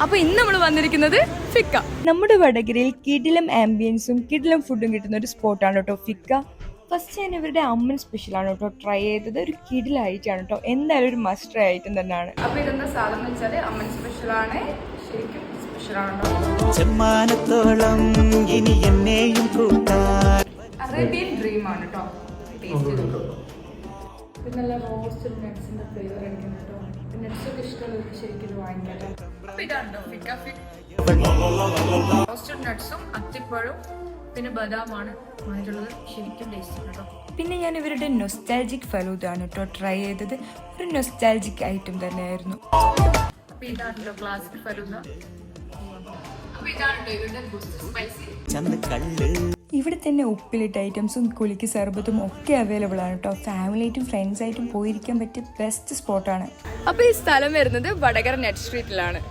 അപ്പോൾ ഇന്ന് നമ്മൾ വന്നിരിക്കുന്നത് ഫിക്ക. നമ്മുടെ വടകരയിൽ കിടിലം ആംബിയൻസും കിടിലം ഫുഡും കിട്ടുന്ന ഒരു സ്പോട്ടാണ് കേട്ടോ ഫിക്ക. ഫസ്റ്റ് ഞാൻ ഇവരുടെ അമ്മൻ സ്പെഷ്യലാണ് കേട്ടോ ട്രൈ ചെയ്തത്. ഒരു കിടിലായിട്ടാണ് കേട്ടോ, എന്തായാലും ഒരു മസ്റ്റ് ട്രൈ ഐറ്റം തന്നെയാണ്. അപ്പോൾ ഇതെന്താ സാധനം വെച്ചാൽ അമ്മൻ സ്പെഷ്യലാണ്, ശരിക്കും സ്പെഷ്യലാണ്. അറേബ്യൻ ഡ്രീം ആണ് കേട്ടോ ടേസ്റ്റ്. പിന്നെ നല്ല റോസ്റ്റഡ് നട്ട്സിന്റെ ഫ്ലേവർ അടിക്കുന്നു കേട്ടോ. നട്ട്സൊക്കെ ഇഷ്ടമുള്ളവർക്ക് ശരിക്കും ഇത് വാങ്ങിക്കാം. അപ്പോൾ ഇതാണോ റോസ്റ്റഡ് നട്ട്സും അത്തിപ്പഴവും പിന്നെ ബദാമാണ് വാങ്ങിയിട്ടുള്ളത്. ശരിക്കും ടേസ്റ്റ് കേട്ടോ. പിന്നെ ഞാൻ ഇവരുടെ നൊസ്റ്റാൾജിക് ഫലൂദാണ് കേട്ടോ ട്രൈ ചെയ്തത്. ഒരു നൊസ്റ്റാൾജിക് ഐറ്റം തന്നെയായിരുന്നു. അപ്പോൾ ഇതാണല്ലോ ക്ലാസിക് ഫലൂദ. അപ്പോൾ ഇതാണല്ലോ ഇവരുടെ സ്പൈസി. ഇവിടെ തന്നെ ഉപ്പിലിട്ട ഐറ്റംസും കുലിക്ക് സർബത്തും ഒക്കെ അവൈലബിൾ ആണ് കേട്ടോ. ഫാമിലിയായിട്ടും ഫ്രണ്ട്സായിട്ടും പോയിരിക്കാൻ പറ്റിയ ബെസ്റ്റ് സ്പോട്ടാണ്. അപ്പോൾ ഈ സ്ഥലം വരുന്നത് വടകര നെറ്റ് സ്ട്രീറ്റിലാണ്.